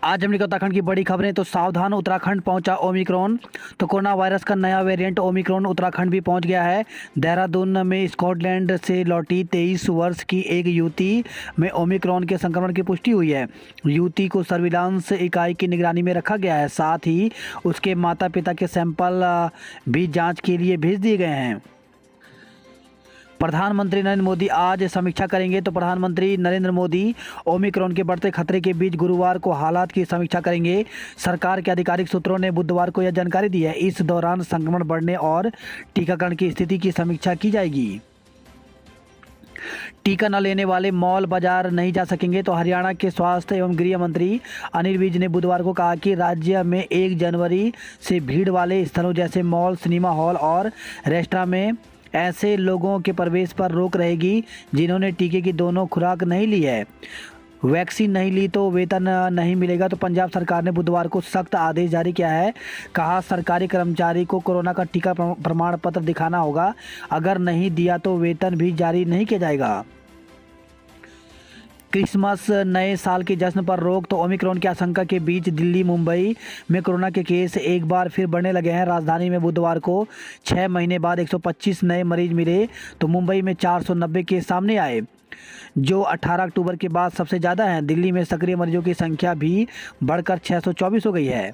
आज हमने उत्तराखंड की बड़ी खबरें। तो सावधान, उत्तराखंड पहुंचा ओमिक्रॉन। तो कोरोना वायरस का नया वेरिएंट ओमिक्रॉन उत्तराखंड भी पहुंच गया है। देहरादून में स्कॉटलैंड से लौटी 23 वर्ष की एक युवती में ओमिक्रॉन के संक्रमण की पुष्टि हुई है। युवती को सर्विलांस इकाई की निगरानी में रखा गया है। साथ ही उसके माता पिता के सैंपल भी जाँच के लिए भेज दिए गए हैं। प्रधानमंत्री नरेंद्र मोदी आज समीक्षा करेंगे। तो प्रधानमंत्री नरेंद्र मोदी ओमिक्रॉन के बढ़ते खतरे के बीच गुरुवार को हालात की समीक्षा करेंगे। सरकार के आधिकारिक सूत्रों ने बुधवार को यह जानकारी दी है। इस दौरान संक्रमण बढ़ने और टीकाकरण की स्थिति की समीक्षा की जाएगी। टीका न लेने वाले मॉल बाजार नहीं जा सकेंगे। तो हरियाणा के स्वास्थ्य एवं गृह मंत्री अनिल विज ने बुधवार को कहा कि राज्य में 1 जनवरी से भीड़ वाले स्थलों जैसे मॉल, सिनेमा हॉल और रेस्टोरेंट में ऐसे लोगों के प्रवेश पर रोक रहेगी जिन्होंने टीके की दोनों खुराक नहीं ली है। वैक्सीन नहीं ली तो वेतन नहीं मिलेगा। तो पंजाब सरकार ने बुधवार को सख्त आदेश जारी किया है। कहा, सरकारी कर्मचारी को कोरोना का टीका प्रमाण पत्र दिखाना होगा। अगर नहीं दिया तो वेतन भी जारी नहीं किया जाएगा। क्रिसमस, नए साल के जश्न पर रोक। तो ओमिक्रॉन की आशंका के बीच दिल्ली, मुंबई में कोरोना के केस एक बार फिर बढ़ने लगे हैं। राजधानी में बुधवार को 6 महीने बाद 125 नए मरीज मिले। तो मुंबई में 490 केस सामने आए, जो 18 अक्टूबर के बाद सबसे ज़्यादा हैं। दिल्ली में सक्रिय मरीजों की संख्या भी बढ़कर 624 हो गई है।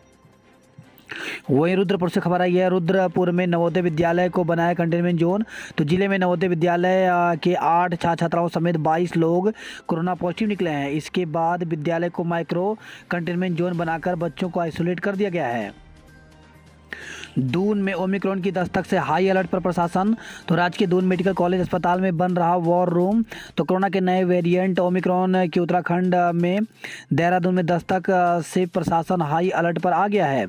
वहीं रुद्रपुर से खबर आई है। रुद्रपुर में नवोदय विद्यालय को बनाया कंटेनमेंट जोन। तो जिले में नवोदय विद्यालय के 8 छात्र छात्राओं समेत 22 लोग कोरोना पॉजिटिव निकले हैं। इसके बाद विद्यालय को माइक्रो कंटेनमेंट जोन बनाकर बच्चों को आइसोलेट कर दिया गया है। दून में ओमिक्रॉन की दस्तक से हाई अलर्ट पर प्रशासन। तो राज्य के दून मेडिकल कॉलेज अस्पताल में बन रहा वॉर रूम। तो कोरोना के नए वेरिएंट ओमिक्रॉन की उत्तराखंड में देहरादून में दस्तक से प्रशासन हाई अलर्ट पर आ गया है।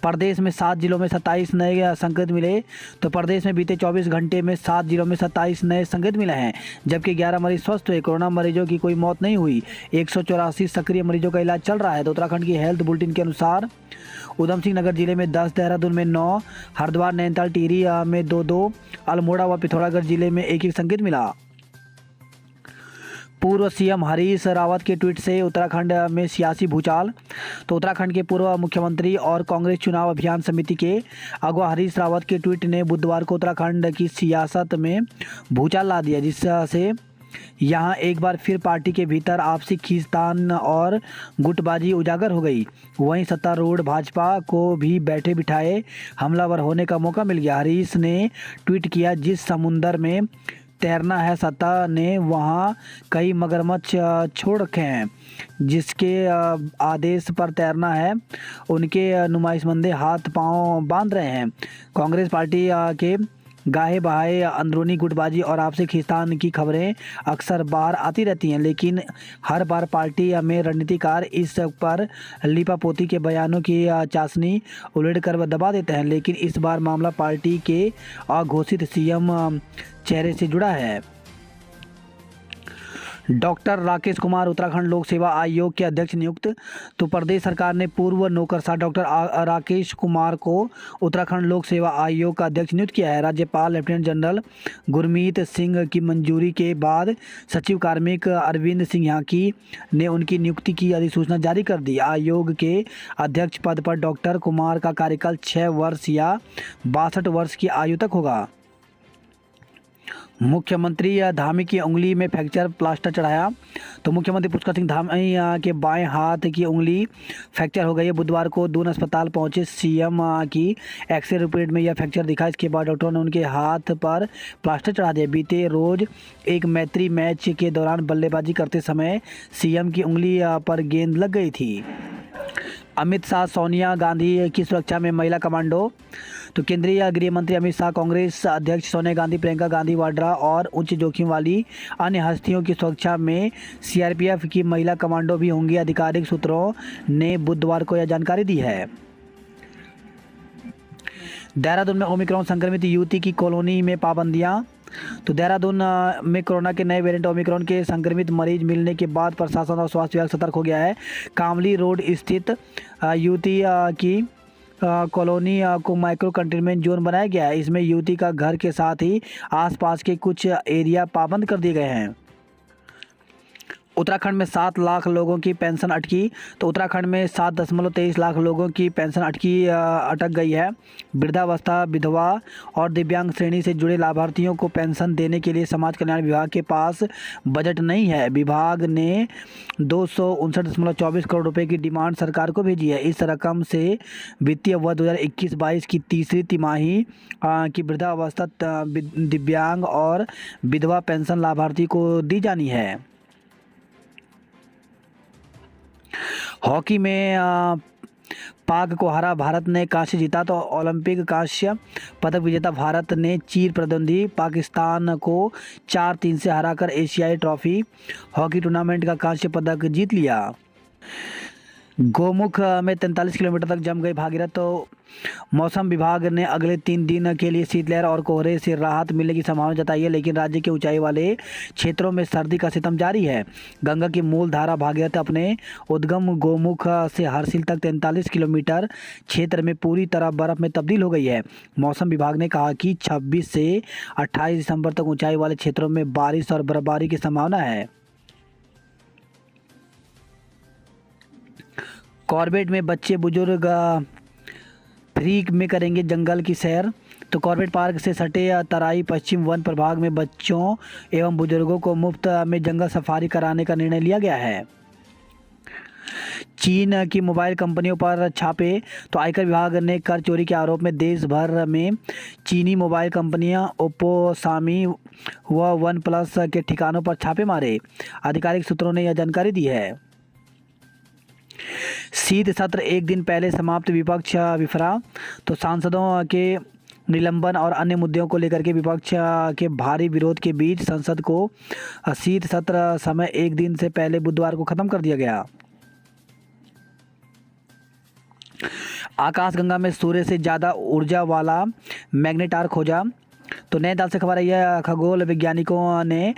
प्रदेश में 7 जिलों में 27 नए संक्रमित मिले। तो प्रदेश में बीते 24 घंटे में 7 जिलों में 27 नए संक्रमित मिले हैं, जबकि 11 मरीज स्वस्थ हुए। कोरोना मरीजों की कोई मौत नहीं हुई। 184 सक्रिय मरीजों का इलाज चल रहा है। तो उत्तराखंड की हेल्थ बुलेटिन के अनुसार उधम सिंह नगर जिले में 10, देहरादून में 9, हरिद्वार, नैनीताल, टिहरी में 2-2, अल्मोड़ा व पिथौरागढ़ जिले में 1-1 संक्रमित मिला। पूर्व सीएम हरीश रावत के ट्वीट से उत्तराखंड में सियासी भूचाल। तो उत्तराखंड के पूर्व मुख्यमंत्री और कांग्रेस चुनाव अभियान समिति के अगुवा हरीश रावत के ट्वीट ने बुधवार को उत्तराखंड की सियासत में भूचाल ला दिया, जिससे यहाँ एक बार फिर पार्टी के भीतर आपसी खींचतान और गुटबाजी उजागर हो गई। वहीं सत्तारूढ़ भाजपा को भी बैठे बिठाए हमलावर होने का मौका मिल गया। हरीश ने ट्वीट किया, जिस समुंदर में तैरना है सत्ता ने, वहाँ कई मगरमच्छ छोड़ रखे हैं। जिसके आदेश पर तैरना है, उनके नुमाइशबंदे हाथ पांव बांध रहे हैं। कांग्रेस पार्टी के गाहे बहाए अंदरूनी गुटबाजी और आपसी खींचतान की खबरें अक्सर बाहर आती रहती हैं, लेकिन हर बार पार्टी में रणनीतिकार इस पर लीपापोती के बयानों की चाशनी उलटकर दबा देते हैं। लेकिन इस बार मामला पार्टी के अघोषित सीएम चेहरे से जुड़ा है। डॉक्टर राकेश कुमार उत्तराखंड लोक सेवा आयोग के अध्यक्ष नियुक्त। तो प्रदेश सरकार ने पूर्व नौकरशाह डॉक्टर राकेश कुमार को उत्तराखंड लोक सेवा आयोग का अध्यक्ष नियुक्त किया है। राज्यपाल लेफ्टिनेंट जनरल गुरमीत सिंह की मंजूरी के बाद सचिव कार्मिक अरविंद सिंह याकी ने उनकी नियुक्ति की अधिसूचना जारी कर दी। आयोग के अध्यक्ष पद पर डॉक्टर कुमार का कार्यकाल 6 वर्ष या 62 वर्ष की आयु तक होगा। मुख्यमंत्री धामी की उंगली में फ्रैक्चर, प्लास्टर चढ़ाया। तो मुख्यमंत्री पुष्कर सिंह धामी के बाएं हाथ की उंगली फ्रैक्चर हो गई है। बुधवार को दून अस्पताल पहुंचे सीएम की एक्सरे रिपोर्ट में यह फ्रैक्चर दिखा। इसके बाद डॉक्टरों ने उनके हाथ पर प्लास्टर चढ़ा दिया। बीते रोज एक मैत्री मैच के दौरान बल्लेबाजी करते समय सीएम की उंगली पर गेंद लग गई थी। अमित शाह, सोनिया गांधी की सुरक्षा में महिला कमांडो। तो केंद्रीय गृह मंत्री अमित शाह, कांग्रेस अध्यक्ष सोनिया गांधी, प्रियंका गांधी वाड्रा और उच्च जोखिम वाली अन्य हस्तियों की सुरक्षा में सीआरपीएफ की महिला कमांडो भी होंगी। आधिकारिक सूत्रों ने बुधवार को यह जानकारी दी है। देहरादून में ओमिक्रॉन संक्रमित युवती की कॉलोनी में पाबंदियां। तो देहरादून में कोरोना के नए वेरिएंट ओमिक्रॉन के संक्रमित मरीज मिलने के बाद प्रशासन और स्वास्थ्य विभाग सतर्क हो गया है। कामली रोड स्थित युवती की कॉलोनी को माइक्रो कंटेनमेंट जोन बनाया गया है। इसमें युवती का घर के साथ ही आसपास के कुछ एरिया पाबंद कर दिए गए हैं। उत्तराखंड में 7 लाख लोगों की पेंशन अटकी। तो उत्तराखंड में 7.23 लाख लोगों की पेंशन अटक गई है। वृद्धावस्था, विधवा और दिव्यांग श्रेणी से जुड़े लाभार्थियों को पेंशन देने के लिए समाज कल्याण विभाग के पास बजट नहीं है। विभाग ने 259.24 करोड़ रुपए की डिमांड सरकार को भेजी है। इस रकम से वित्तीय वर्ष 2021-22 की तीसरी तिमाही की वृद्धावस्था, दिव्यांग और विधवा पेंशन लाभार्थी को दी जानी है। हॉकी में पाक को हरा भारत ने कांस्य जीता। तो ओलंपिक कांस्य पदक विजेता भारत ने चीर प्रतिद्वंदी पाकिस्तान को 4-3 से हराकर एशियाई ट्रॉफी हॉकी टूर्नामेंट का कांस्य पदक जीत लिया। गोमुख में 43 किलोमीटर तक जम गई भागीरथ। तो मौसम विभाग ने अगले 3 दिन के लिए शीतलहर और कोहरे से राहत मिलने की संभावना जताई है, लेकिन राज्य के ऊंचाई वाले क्षेत्रों में सर्दी का सितम जारी है। गंगा की मूल धारा भागीरथ अपने उद्गम गोमुख से हरसिल तक 43 किलोमीटर क्षेत्र में पूरी तरह बर्फ में तब्दील हो गई है। मौसम विभाग ने कहा कि 26 से 28 दिसंबर तक ऊंचाई वाले क्षेत्रों में बारिश और बर्फबारी की संभावना है। कॉर्बेट में बच्चे बुजुर्ग फ्री में करेंगे जंगल की सैर। तो कॉर्बेट पार्क से सटे तराई पश्चिम वन प्रभाग में बच्चों एवं बुजुर्गों को मुफ्त में जंगल सफारी कराने का निर्णय लिया गया है। चीन की मोबाइल कंपनियों पर छापे। तो आयकर विभाग ने कर चोरी के आरोप में देश भर में चीनी मोबाइल कंपनियां ओप्पो, शामी व वन प्लस के ठिकानों पर छापे मारे। आधिकारिक सूत्रों ने यह जानकारी दी है। शीत सत्र एक दिन पहले समाप्त, विपक्ष विफरा। तो सांसदों के निलंबन और अन्य मुद्दों को लेकर के विपक्ष के भारी विरोध के बीच संसद को शीत सत्र समय एक दिन से पहले बुधवार को खत्म कर दिया गया। आकाशगंगा में सूर्य से ज़्यादा ऊर्जा वाला मैग्नेटार खोजा। तो नए ताल से खबर आई है, खगोल वैज्ञानिकों ने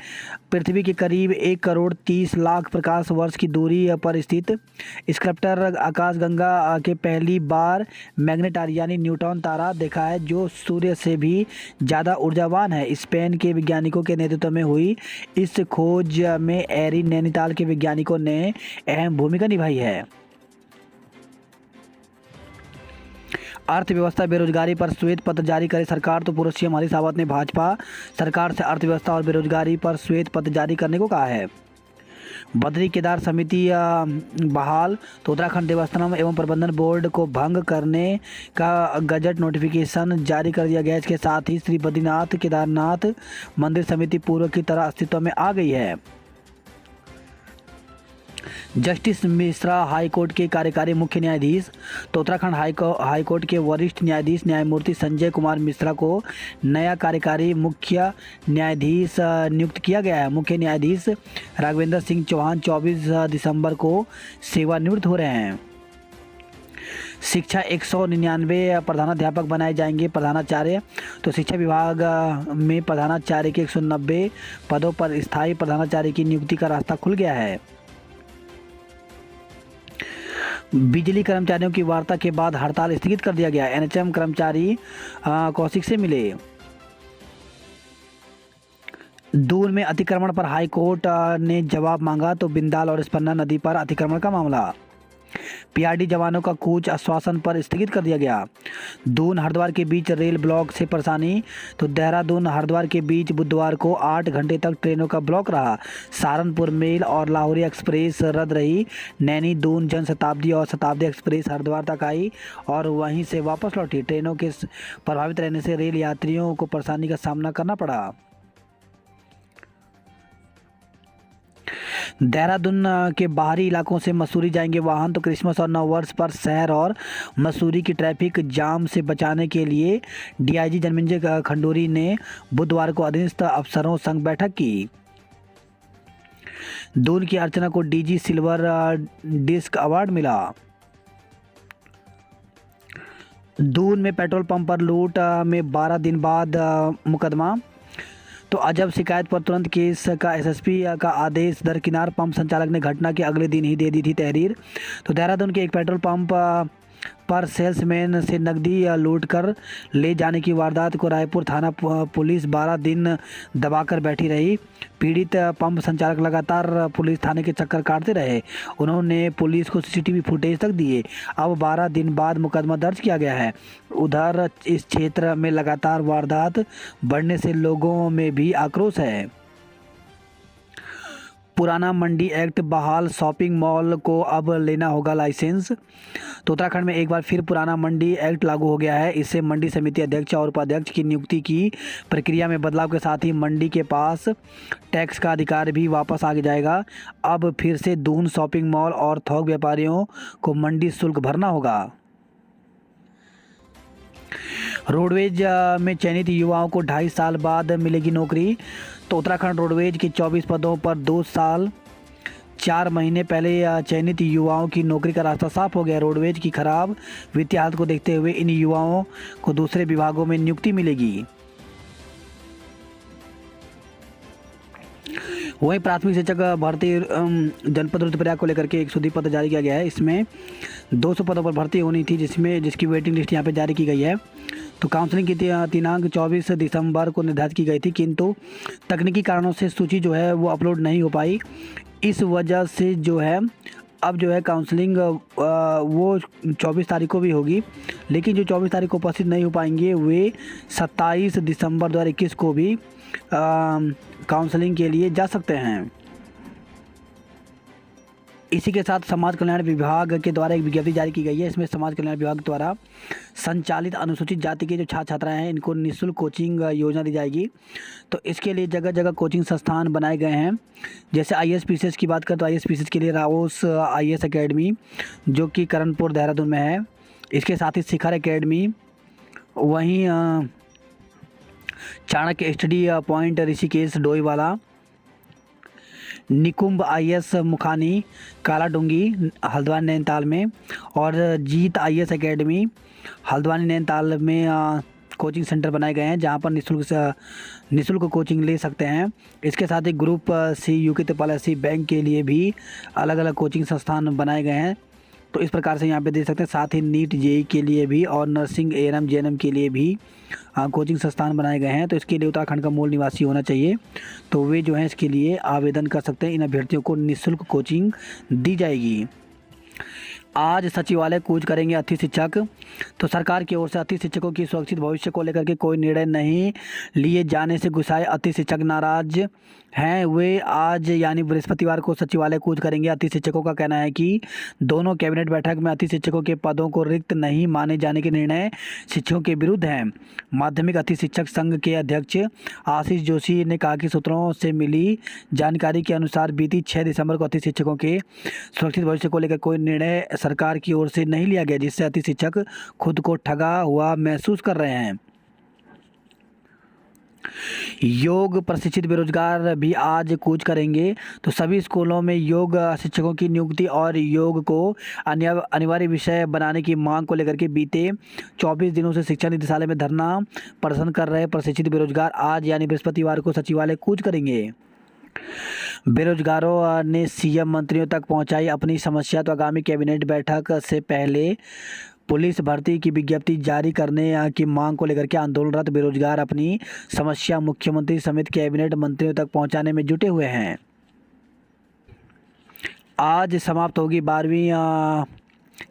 पृथ्वी के करीब 1,30,00,000 प्रकाश वर्ष की दूरी पर स्थित स्कल्प्टर आकाशगंगा के पहली बार मैग्नेटार यानी न्यूट्रॉन तारा देखा है, जो सूर्य से भी ज़्यादा ऊर्जावान है। स्पेन के वैज्ञानिकों के नेतृत्व में हुई इस खोज में एरी नैनीताल के वैज्ञानिकों ने अहम भूमिका निभाई है। अर्थव्यवस्था बेरोजगारी पर श्वेत पत्र जारी करे सरकार। तो पूर्व सीएम हरीश रावत ने भाजपा सरकार से अर्थव्यवस्था और बेरोजगारी पर श्वेत पत्र जारी करने को कहा है। बद्री केदार समिति बहाल। तो उत्तराखंड देवस्थानम एवं प्रबंधन बोर्ड को भंग करने का गजट नोटिफिकेशन जारी कर दिया गया। इसके साथ ही श्री बद्रीनाथ केदारनाथ मंदिर समिति पूर्व की तरह अस्तित्व में आ गई है। जस्टिस मिश्रा हाईकोर्ट के कार्यकारी मुख्य न्यायाधीश। तो उत्तराखंड हाईकोर्ट के वरिष्ठ न्यायाधीश न्यायमूर्ति संजय कुमार मिश्रा को नया कार्यकारी मुख्य न्यायाधीश नियुक्त किया गया है। मुख्य न्यायाधीश राघवेंद्र सिंह चौहान 24 दिसंबर को सेवानिवृत्त हो रहे हैं। शिक्षा 199 प्रधानाध्यापक बनाए जाएंगे प्रधानाचार्य। तो शिक्षा विभाग में प्रधानाचार्य के 190 पदों पर स्थायी प्रधानाचार्य की नियुक्ति का रास्ता खुल गया है। बिजली कर्मचारियों की वार्ता के बाद हड़ताल स्थगित कर दिया गया। एनएचएम कर्मचारी कौशिक से मिले। दून में अतिक्रमण पर हाईकोर्ट ने जवाब मांगा। तो बिंदाल और स्पन्ना नदी पर अतिक्रमण का मामला। पीआरडी जवानों का कूच आश्वासन पर स्थगित कर दिया गया। दून हरिद्वार के बीच रेल ब्लॉक से परेशानी। तो देहरादून हरिद्वार के बीच बुधवार को 8 घंटे तक ट्रेनों का ब्लॉक रहा। सहारनपुर मेल और लाहौरी एक्सप्रेस रद्द रही। नैनी दून जनशताब्दी और शताब्दी एक्सप्रेस हरिद्वार तक आई और वहीं से वापस लौटी। ट्रेनों के प्रभावित रहने से रेल यात्रियों को परेशानी का सामना करना पड़ा। देहरादून के बाहरी इलाकों से मसूरी जाएंगे वाहन। तो क्रिसमस और नववर्ष पर शहर और मसूरी की ट्रैफिक जाम से बचाने के लिए डीआईजी धनंजय खंडूरी ने बुधवार को अधीनस्थ अफसरों संग बैठक की। दून की अर्चना को डीजी सिल्वर डिस्क अवार्ड मिला। दून में पेट्रोल पंप पर लूट में 12 दिन बाद मुकदमा। तो अजब शिकायत पर तुरंत केस का एसएसपी का आदेश दरकिनार। पंप संचालक ने घटना के अगले दिन ही दे दी थी तहरीर। तो देहरादून के एक पेट्रोल पंप पर सेल्समैन से नकदी लूट कर ले जाने की वारदात को रायपुर थाना पुलिस 12 दिन दबाकर बैठी रही। पीड़ित पंप संचालक लगातार पुलिस थाने के चक्कर काटते रहे। उन्होंने पुलिस को सीसीटीवी फुटेज तक दिए। अब 12 दिन बाद मुकदमा दर्ज किया गया है। उधर इस क्षेत्र में लगातार वारदात बढ़ने से लोगों में भी आक्रोश है। पुराना मंडी एक्ट बहाल, शॉपिंग मॉल को अब लेना होगा लाइसेंस। तो उत्तराखंड में एक बार फिर पुराना मंडी एक्ट लागू हो गया है। इससे मंडी समिति अध्यक्ष और उपाध्यक्ष की नियुक्ति की प्रक्रिया में बदलाव के साथ ही मंडी के पास टैक्स का अधिकार भी वापस आ जाएगा। अब फिर से दून शॉपिंग मॉल और थोक व्यापारियों को मंडी शुल्क भरना होगा। रोडवेज में चयनित युवाओं को 2.5 साल बाद मिलेगी नौकरी। तो उत्तराखंड रोडवेज के 24 पदों पर 2 साल 4 महीने पहले चयनित युवाओं की नौकरी का रास्ता साफ हो गया। रोडवेज की खराब वित्तीय हालत को देखते हुए इन युवाओं को दूसरे विभागों में नियुक्ति मिलेगी। वहीं प्राथमिक शिक्षक भर्ती जनपद रुद्रप्रयाग को लेकर के 102 पद जारी किया गया है। इसमें 200 पदों पर भर्ती होनी थी, जिसकी वेटिंग लिस्ट यहाँ पे जारी की गई है। तो काउंसलिंग की दिनांक 24 दिसंबर को निर्धारित की गई थी, किंतु तकनीकी कारणों से सूची जो है वो अपलोड नहीं हो पाई। इस वजह से जो है अब जो है काउंसलिंग वो 24 तारीख को भी होगी, लेकिन जो 24 तारीख को उपस्थित नहीं हो पाएंगे वे 27 दिसंबर 2021 को भी काउंसलिंग के लिए जा सकते हैं। इसी के साथ समाज कल्याण विभाग के द्वारा एक विज्ञप्ति जारी की गई है। इसमें समाज कल्याण विभाग द्वारा संचालित अनुसूचित जाति के जो छात्र छात्राएं हैं इनको निःशुल्क कोचिंग योजना दी जाएगी। तो इसके लिए जगह जगह कोचिंग संस्थान बनाए गए हैं। जैसे ISPCS की बात करें तो ISPCS के लिए राओस IAS अकेडमी जो कि करणपुर देहरादून में है। इसके साथ ही शिखर अकेडमी, वहीं Chanakya study point Rishikesh Doiwala, Nikumbh IAS Mukhani Kaladhungi Haldwani Nainital में, और जीत IAS अकेडमी हल्द्वानी नैनीताल में कोचिंग सेंटर बनाए गए हैं जहां पर निःशुल्क कोचिंग ले सकते हैं। इसके साथ ही ग्रुप C UK त्रिपाल SC बैंक के लिए भी अलग अलग कोचिंग संस्थान बनाए गए हैं। तो इस प्रकार से यहाँ पे देख सकते हैं। साथ ही नीट JEE के लिए भी और नर्सिंग ANM JNM के लिए भी कोचिंग संस्थान बनाए गए हैं। तो इसके लिए उत्तराखंड का मूल निवासी होना चाहिए, तो वे जो है इसके लिए आवेदन कर सकते हैं। इन अभ्यर्थियों को निःशुल्क कोचिंग दी जाएगी। आज सचिवालय कूच करेंगे अतिथि शिक्षक। तो सरकार की ओर से अतिथि शिक्षकों की सुरक्षित भविष्य को लेकर के कोई निर्णय नहीं लिए जाने से गुस्साए अतिथि शिक्षक नाराज हैं। वे आज यानी बृहस्पतिवार को सचिवालय कूच करेंगे। अतिथि शिक्षकों का कहना है कि दोनों कैबिनेट बैठक में अतिथि शिक्षकों के पदों को रिक्त नहीं माने जाने के निर्णय शिक्षकों के विरुद्ध हैं। माध्यमिक अतिथि शिक्षक संघ के अध्यक्ष आशीष जोशी ने कहा कि सूत्रों से मिली जानकारी के अनुसार बीती 6 दिसंबर को अतिथि शिक्षकों के सुरक्षित भविष्य को लेकर कोई निर्णय सरकार की ओर से नहीं लिया गया, जिससे अतिथि शिक्षक खुद को ठगा हुआ महसूस कर रहे हैं। योग प्रशिक्षित बेरोजगार भी आज कूच करेंगे। तो सभी स्कूलों में योग शिक्षकों की नियुक्ति और योग को अनिवार्य विषय बनाने की मांग को लेकर के बीते 24 दिनों से शिक्षा निदेशालय में धरना प्रदर्शन कर रहे प्रशिक्षित बेरोजगार आज यानी बृहस्पतिवार को सचिवालय कूच करेंगे। बेरोजगारों ने CM मंत्रियों तक पहुंचाई अपनी समस्या। तो आगामी कैबिनेट बैठक से पहले पुलिस भर्ती की विज्ञप्ति जारी करने की मांग को लेकर के आंदोलनरत बेरोजगार अपनी समस्या मुख्यमंत्री समेत कैबिनेट मंत्रियों तक पहुंचाने में जुटे हुए हैं। आज समाप्त होगी 12वीं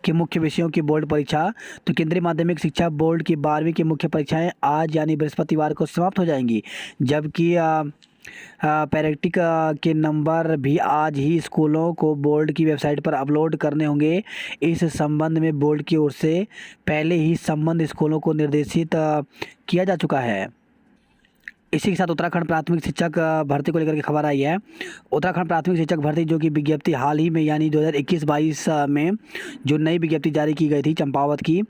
के मुख्य विषयों की बोर्ड परीक्षा। तो केंद्रीय माध्यमिक शिक्षा बोर्ड की 12वीं की मुख्य परीक्षाएं आज यानी बृहस्पतिवार को समाप्त हो जाएंगी, जबकि पैरेक्टिक के नंबर भी आज ही स्कूलों को बोर्ड की वेबसाइट पर अपलोड करने होंगे। इस संबंध में बोर्ड की ओर से पहले ही संबंधित स्कूलों को निर्देशित किया जा चुका है। इसी के साथ उत्तराखंड प्राथमिक शिक्षक भर्ती को लेकर के खबर आई है। उत्तराखंड प्राथमिक शिक्षक भर्ती जो कि विज्ञप्ति हाल ही में यानी 2021-22 में जो नई विज्ञप्ति जारी की गई थी चंपावत की,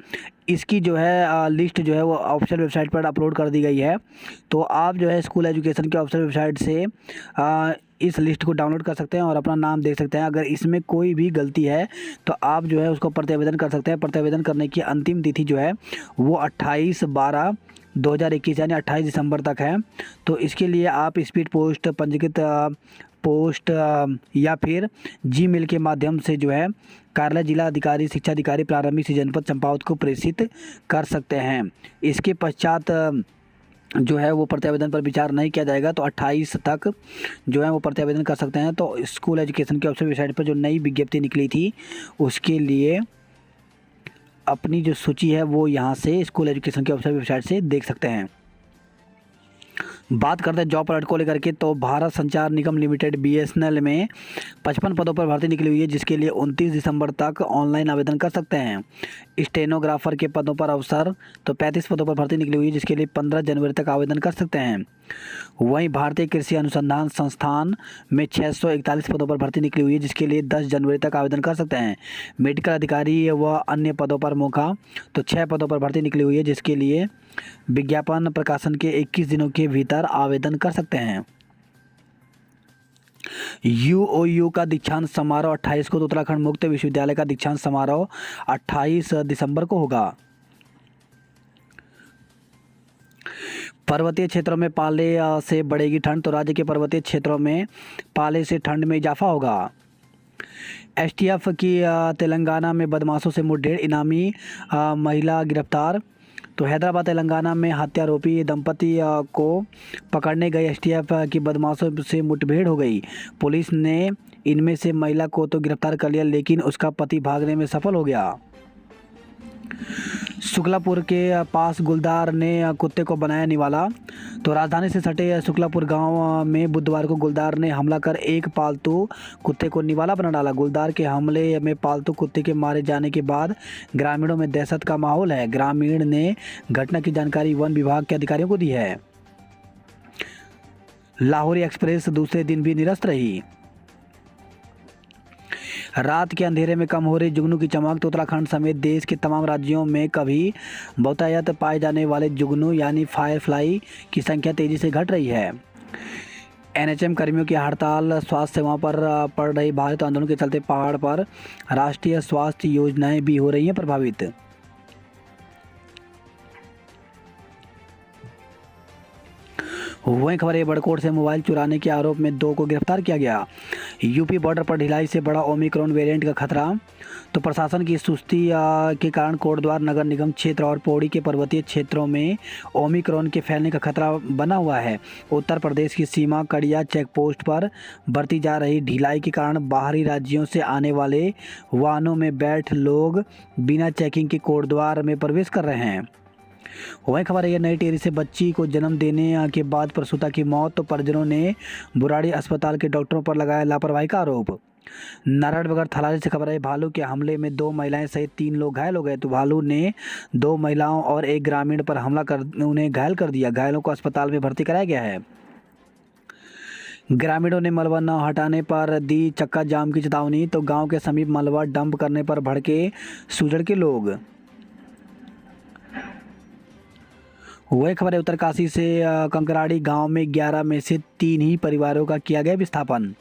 इसकी जो है लिस्ट जो है वो ऑफिशियल वेबसाइट पर अपलोड कर दी गई है। तो आप जो है स्कूल एजुकेशन के ऑफिशियल वेबसाइट से इस लिस्ट को डाउनलोड कर सकते हैं और अपना नाम देख सकते हैं। अगर इसमें कोई भी गलती है तो आप जो है उसको प्रत्यावेदन कर सकते हैं। प्रत्यावेदन करने की अंतिम तिथि जो है वो 28/12/2021 यानी 28 दिसंबर तक है। तो इसके लिए आप स्पीड पोस्ट पंजीकृत पोस्ट या फिर जीमेल के माध्यम से जो है कार्यालय जिला अधिकारी, शिक्षा अधिकारी, प्रारंभिक से जनपद चंपावत को प्रेषित कर सकते हैं। इसके पश्चात जो है वो प्रत्यावेदन पर विचार नहीं किया जाएगा, तो 28 तक जो है वो प्रत्यावेदन कर सकते हैं। तो स्कूल एजुकेशन के ऑफिशियल वेबसाइट पर जो नई विज्ञप्ति निकली थी उसके लिए अपनी जो सूची है वो यहाँ से स्कूल एजुकेशन के ऑफिशियल वेबसाइट से देख सकते हैं। बात करते हैं जॉब अलर्ट को लेकर के, तो भारत संचार निगम लिमिटेड BSNL में 55 पदों पर भर्ती निकली हुई है, जिसके लिए 29 दिसंबर तक ऑनलाइन आवेदन कर सकते हैं। स्टेनोग्राफर के पदों पर अवसर तो 35 पदों पर भर्ती निकली हुई है, जिसके लिए 15 जनवरी तक आवेदन कर सकते हैं। वहीं भारतीय कृषि अनुसंधान संस्थान में 641 पदों पर भर्ती निकली हुई है, जिसके लिए 10 जनवरी तक आवेदन कर सकते हैं। मेडिकल अधिकारी व अन्य पदों पर मौका तो 6 पदों पर भर्ती निकली हुई है, जिसके लिए विज्ञापन प्रकाशन के 21 दिनों के भीतर आवेदन कर सकते हैं। UOU का दीक्षांत समारोह 28 को, तो उत्तराखंड मुक्त विश्वविद्यालय का दीक्षांत समारोह 28 दिसंबर को होगा। पर्वतीय क्षेत्रों में पाले से बढ़ेगी ठंड, तो राज्य के पर्वतीय क्षेत्रों में पाले से ठंड में इजाफा होगा। STF की तेलंगाना में बदमाशों से मुठभेड़, इनामी महिला गिरफ्तार। तो हैदराबाद तेलंगाना में हत्यारोपी दंपति को पकड़ने गए STF की बदमाशों से मुठभेड़ हो गई। पुलिस ने इनमें से महिला को तो गिरफ्तार कर लिया, लेकिन उसका पति भागने में सफल हो गया। शुक्लापुर के पास गुलदार ने कुत्ते को बनाया निवाला। तो राजधानी से सटे शुक्लापुर गांव में बुधवार को गुलदार ने हमला कर एक पालतू कुत्ते को निवाला बना डाला। गुलदार के हमले में पालतू कुत्ते के मारे जाने के बाद ग्रामीणों में दहशत का माहौल है। ग्रामीण ने घटना की जानकारी वन विभाग के अधिकारियों को दी है। लाहौरी एक्सप्रेस दूसरे दिन भी निरस्त रही। रात के अंधेरे में कम हो रही जुगनू की चमक, तो उत्तराखंड समेत देश के तमाम राज्यों में कभी बहुतायत पाए जाने वाले जुगनू यानी फायरफ्लाई की संख्या तेजी से घट रही है। NHM कर्मियों की हड़ताल, स्वास्थ्य सेवाओं पर पड़ रही भारत आंदोलन के चलते पहाड़ पर राष्ट्रीय स्वास्थ्य योजनाएं भी हो रही हैं प्रभावित। वहीं खबर है बड़कोट से मोबाइल चुराने के आरोप में 2 को गिरफ्तार किया गया। यूपी बॉर्डर पर ढिलाई से बड़ा ओमिक्रॉन वेरिएंट का खतरा, तो प्रशासन की सुस्ती के कारण कोटद्वार नगर निगम क्षेत्र और पौड़ी के पर्वतीय क्षेत्रों में ओमिक्रॉन के फैलने का खतरा बना हुआ है। उत्तर प्रदेश की सीमा कड़िया चेकपोस्ट पर बरती जा रही ढिलाई के कारण बाहरी राज्यों से आने वाले वाहनों में बैठ लोग बिना चेकिंग के कोटद्वार में प्रवेश कर रहे हैं। वहीं खबर है नई टिहरी से बच्ची को जन्म देने के बाद प्रसूता की मौत, तो परिजनों ने बुराड़ी अस्पताल के डॉक्टरों पर लगाया लापरवाही का आरोप। नारायणनगर थलाली से खबर है भालू के हमले में 2 महिलाएं सहित 3 लोग घायल हो गए। तो भालू ने 2 महिलाओं और एक ग्रामीण पर हमला कर उन्हें घायल कर दिया। घायलों को अस्पताल में भर्ती कराया गया है। ग्रामीणों ने मलबा न हटाने पर दी चक्का जाम की चेतावनी, तो गांव के समीप मलबा डंप करने पर भड़के सूजड़ के लोग। वही खबर है उत्तरकाशी से कंकराड़ी गांव में 11 में से 3 ही परिवारों का किया गया विस्थापन।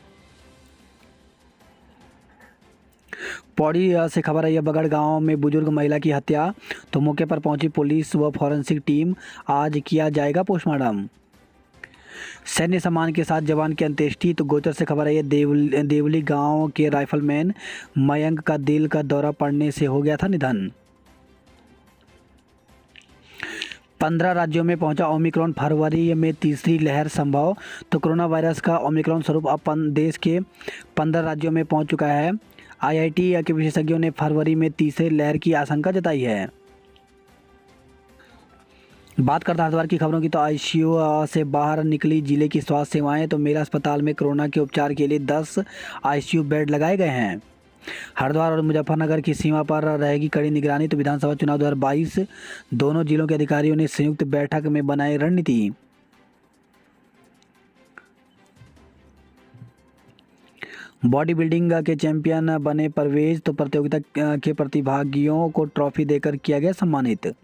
पौड़ी से खबर है बगड़ गांव में बुजुर्ग महिला की हत्या, तो मौके पर पहुंची पुलिस व फॉरेंसिक टीम, आज किया जाएगा पोस्टमार्टम। सैन्य सम्मान के साथ जवान की अंत्येष्टि, तो गोचर से खबर है देवली गांव के राइफलमैन मयंक का दिल का दौरा पड़ने से हो गया था निधन। 15 राज्यों में पहुंचा ओमिक्रॉन, फरवरी में तीसरी लहर संभव, तो कोरोना वायरस का ओमिक्रॉन स्वरूप अब देश के 15 राज्यों में पहुंच चुका है। IIT के विशेषज्ञों ने फरवरी में तीसरी लहर की आशंका जताई है। बात करते हैं हरिद्वार की खबरों की, तो ICU से बाहर निकली जिले की स्वास्थ्य सेवाएं, तो मेला अस्पताल में कोरोना के उपचार के लिए 10 ICU बेड लगाए गए हैं। हरिद्वार और मुजफ्फरनगर की सीमा पर रहेगी कड़ी निगरानी, तो विधानसभा चुनाव 2022 दोनों जिलों के अधिकारियों ने संयुक्त बैठक में बनाई रणनीति। बॉडी बिल्डिंग के चैंपियन बने परवेज, तो प्रतियोगिता के प्रतिभागियों को ट्रॉफी देकर किया गया सम्मानित।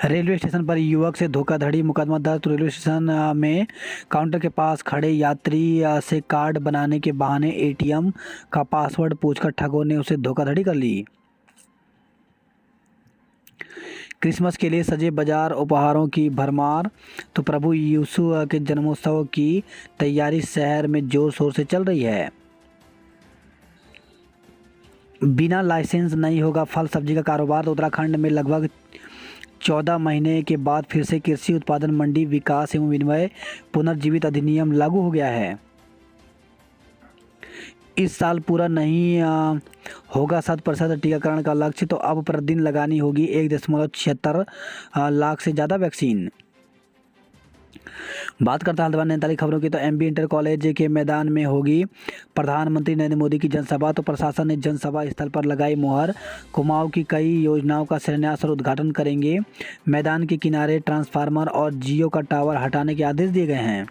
रेलवे स्टेशन पर युवक से धोखाधड़ी मुकदमा दर्ज, तो रेलवे स्टेशन में काउंटर के पास खड़े यात्री से कार्ड बनाने के बहाने ATM का पासवर्ड पूछकर ठगों ने उसे धोखाधड़ी कर ली। क्रिसमस के लिए सजे बाजार, उपहारों की भरमार। तो प्रभु यीशु के जन्मोत्सव की तैयारी शहर में जोर शोर से चल रही है। बिना लाइसेंस नहीं होगा फल सब्जी का कारोबार। तो उत्तराखंड में लगभग 14 महीने के बाद फिर से कृषि उत्पादन मंडी विकास एवं विनिमय पुनर्जीवित अधिनियम लागू हो गया है। इस साल पूरा नहीं होगा 7% टीकाकरण का लक्ष्य। तो अब प्रतिदिन लगानी होगी 1.76 लाख से ज़्यादा वैक्सीन। बात करता है हल्द्वानी नैनीताल खबरों की। तो एमबी इंटर कॉलेज के मैदान में होगी प्रधानमंत्री नरेंद्र मोदी की जनसभा। तो प्रशासन ने जनसभा स्थल पर लगाई मुहर। कुमाऊं की कई योजनाओं का शिलान्यास और उद्घाटन करेंगे। मैदान के किनारे ट्रांसफार्मर और जियो का टावर हटाने के आदेश दिए गए हैं।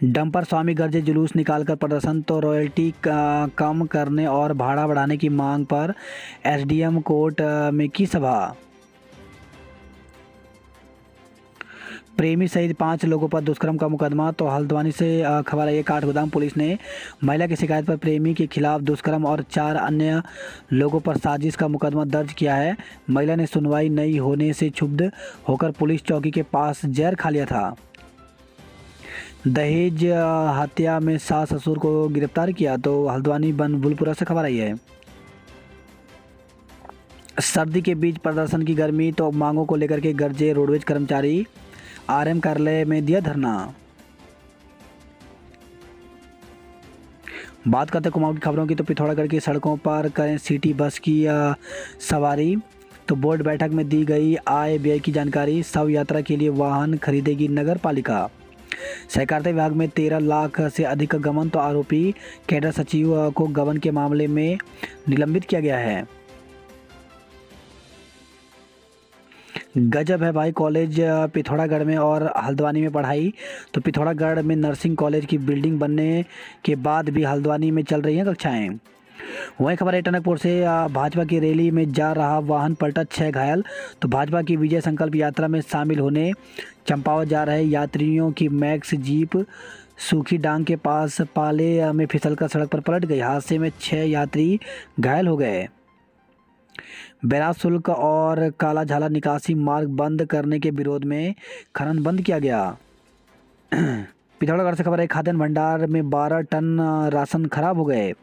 डंपर स्वामी गर्जे जुलूस निकालकर प्रदर्शन। तो रॉयल्टी कम करने और भाड़ा बढ़ाने की मांग पर एसडीएम कोर्ट में की सभा। प्रेमी सहित 5 लोगों पर दुष्कर्म का मुकदमा। तो हल्द्वानी से खबर आई है। काठगोदाम पुलिस ने महिला की शिकायत पर प्रेमी के खिलाफ दुष्कर्म और 4 अन्य लोगों पर साजिश का मुकदमा दर्ज किया है। महिला ने सुनवाई नहीं होने से क्षुब्ध होकर पुलिस चौकी के पास जहर खा लिया था। दहेज हत्या में सास ससुर को गिरफ्तार किया। तो हल्द्वानी बनभूलपुरा से खबर आई है। सर्दी के बीच प्रदर्शन की गर्मी। तो मांगों को लेकर के गरजे रोडवेज कर्मचारी। आरएम कार्यालय में दिया धरना। बात करते हैं कुमाऊं की खबरों की। तो पिथौरागढ़ की सड़कों पर करें सिटी बस की सवारी। तो बोर्ड बैठक में दी गई आय व्यय की जानकारी। शव यात्रा के लिए वाहन खरीदेगी नगर पालिका। सहकारिता विभाग में 13 लाख से अधिक का गबन। तो आरोपी कैडर सचिव को गबन के मामले में निलंबित किया गया है। गजब है भाई, कॉलेज पिथौरागढ़ में और हल्द्वानी में पढ़ाई। तो पिथौरागढ़ में नर्सिंग कॉलेज की बिल्डिंग बनने के बाद भी हल्द्वानी में चल रही हैं कक्षाएं। वहीं खबर है टनकपुर से भाजपा की रैली में जा रहा वाहन पलटा, 6 घायल। तो भाजपा की विजय संकल्प यात्रा में शामिल होने चंपावत जा रहे यात्रियों की मैक्स जीप सूखी डांग के पास पाले में फिसलकर सड़क पर पलट गई। हादसे में 6 यात्री घायल हो गए। बैराज शुल्क और काला झाला निकासी मार्ग बंद करने के विरोध में खनन बंद किया गया। पिथौरागढ़ से खबर है। खाद्यान्न भंडार में 12 टन राशन खराब हो गए।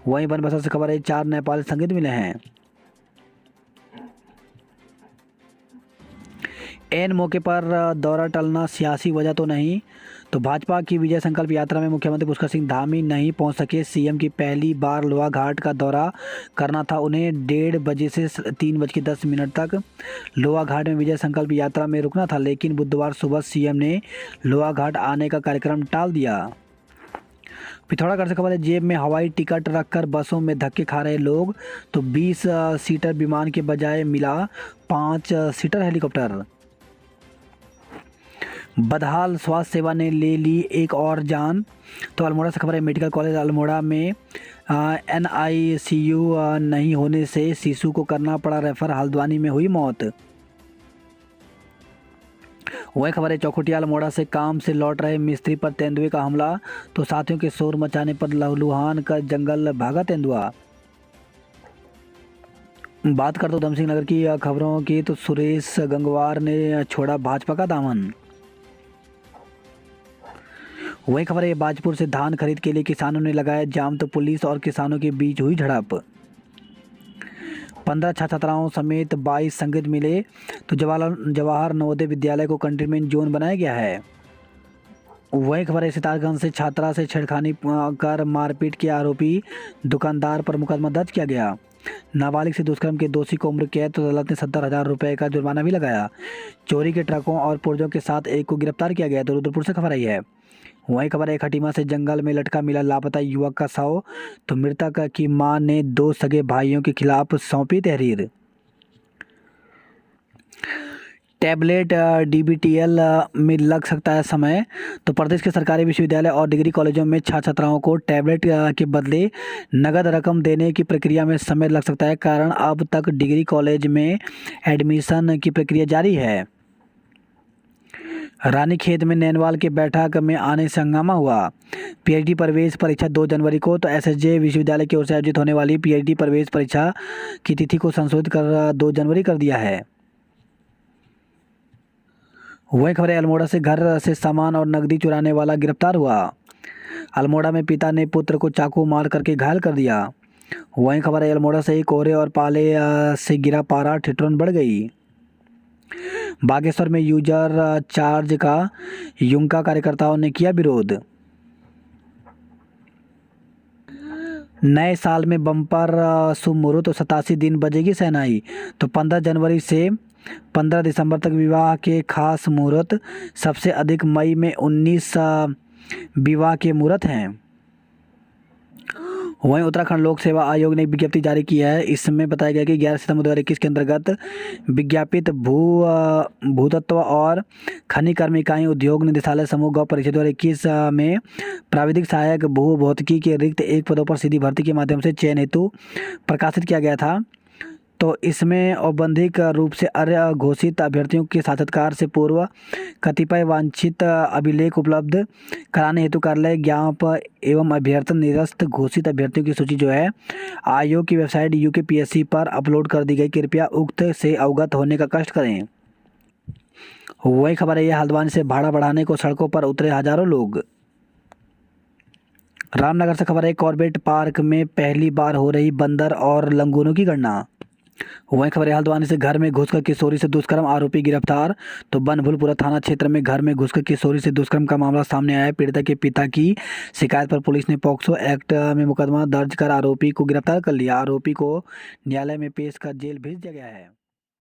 वहीं बनबसा से खबर है 4 नेपाली संदिग्ध मिले हैं। एन मौके पर दौरा टलना सियासी वजह तो नहीं। तो भाजपा की विजय संकल्प यात्रा में मुख्यमंत्री पुष्कर सिंह धामी नहीं पहुंच सके। सीएम की पहली बार लोहा घाट का दौरा करना था उन्हें। 1:30 बजे से 3:10 तक लोहा घाट में विजय संकल्प यात्रा में रुकना था, लेकिन बुधवार सुबह सीएम ने लोहा घाट आने का कार्यक्रम टाल दिया। पिथौरागढ़ से खबर है। जेब में हवाई टिकट रखकर बसों में धक्के खा रहे लोग। तो 20 सीटर विमान के बजाय मिला 5 सीटर हेलीकॉप्टर। बदहाल स्वास्थ्य सेवा ने ले ली एक और जान। तो अल्मोड़ा से खबर है। मेडिकल कॉलेज अल्मोड़ा में एनआईसीयू नहीं होने से शिशु को करना पड़ा रेफर। हल्द्वानी में हुई मौत। वही खबर है। चौखुटिया अल्मोड़ा से काम से लौट रहे मिस्त्री पर तेंदुए का हमला। तो साथियों के शोर मचाने पर लहलुहान का जंगल भागा तेंदुआ। बात करते उधम सिंह नगर की खबरों की। तो सुरेश गंगवार ने छोड़ा भाजपा का दामन। वही खबर है। बाजपुर से धान खरीद के लिए किसानों ने लगाया जाम। तो पुलिस और किसानों के बीच हुई झड़प। 15 छात्राओं समेत 22 संदिग्ध मिले। तो जवाहर नवोदय विद्यालय को कंटेनमेंट जोन बनाया गया है। वही खबर है। सितारगंज से छात्रा से छेड़खानी कर मारपीट के आरोपी दुकानदार पर मुकदमा दर्ज किया गया। नाबालिग से दुष्कर्म के दोषी को उम्र कैद। तो अदालत ने 70,000 रुपये का जुर्माना भी लगाया। चोरी के ट्रकों और पुर्जों के साथ एक को गिरफ्तार किया गया। तो रुद्रपुर से खबर आई है। वहीं खबर है। खटीमा से जंगल में लटका मिला लापता युवक का शव। तो मृतक की मां ने 2 सगे भाइयों के खिलाफ सौंपी तहरीर। टैबलेट डीबीटीएल में लग सकता है समय। तो प्रदेश के सरकारी विश्वविद्यालय और डिग्री कॉलेजों में छात्राओं को टैबलेट के बदले नगद रकम देने की प्रक्रिया में समय लग सकता है। कारण अब तक डिग्री कॉलेज में एडमिशन की प्रक्रिया जारी है। रानीखेत में नैनवाल के बैठक में आने से हंगामा हुआ। पीएचडी प्रवेश परीक्षा 2 जनवरी को, तो एसएसजे विश्वविद्यालय की ओर से आयोजित होने वाली पीएचडी प्रवेश परीक्षा की तिथि को संशोधित कर 2 जनवरी कर दिया है। वही खबर है, अल्मोड़ा से घर से सामान और नकदी चुराने वाला गिरफ्तार हुआ। अल्मोड़ा में पिता ने पुत्र को चाकू मार करके घायल कर दिया। वहीं खबर है, अल्मोड़ा से कोहरे और पाले से गिरा पारा, ठिठुरन बढ़ गई। बागेश्वर में यूजर चार्ज का युंका कार्यकर्ताओं ने किया विरोध। नए साल में बम्पर शुभ मुहूर्त, तो 87 दिन बजेगी शहनाई। तो 15 जनवरी से 15 दिसंबर तक विवाह के खास मुहूर्त, सबसे अधिक मई में 19 विवाह के मुहूर्त हैं। वहीं उत्तराखंड लोक सेवा आयोग ने एक विज्ञप्ति जारी की है। इसमें बताया गया कि 11 सितंबर 2021 के अंतर्गत विज्ञापित भूतत्व और खनिकर्म इकाई उद्योग निदेशालय समूह गौ परिषद 2021 में प्राविधिक सहायक भू भौतिकी के रिक्त 1 पदों पर सीधी भर्ती के माध्यम से चयन हेतु प्रकाशित किया गया था। तो इसमें औपबंधिक रूप से अर्य घोषित अभ्यर्थियों के साक्षात्कार से पूर्व कतिपय वांछित अभिलेख उपलब्ध कराने हेतु कार्यालय ज्ञापन एवं अभ्यर्थन निरस्त घोषित अभ्यर्थियों की सूची जो है आयोग की वेबसाइट यूकेपीएससी पर अपलोड कर दी गई। कृपया उक्त से अवगत होने का कष्ट करें। वही खबर है, यह हल्द्वानी से भाड़ा बढ़ाने को सड़कों पर उतरे हजारों लोग। रामनगर से खबर है, कॉर्बेट पार्क में पहली बार हो रही बंदर और लंगूरों की गणना। वहीं खबर है, हल्द्वानी से घर में घुसकर किशोरी से दुष्कर्म, आरोपी गिरफ्तार। तो बनभूलपुरा थाना क्षेत्र में घर में घुसकर किशोरी से दुष्कर्म का मामला सामने आया है। पीड़िता के पिता की शिकायत पर पुलिस ने पॉक्सो एक्ट में मुकदमा दर्ज कर आरोपी को गिरफ्तार कर लिया। आरोपी को न्यायालय में पेश कर जेल भेज दिया गया है।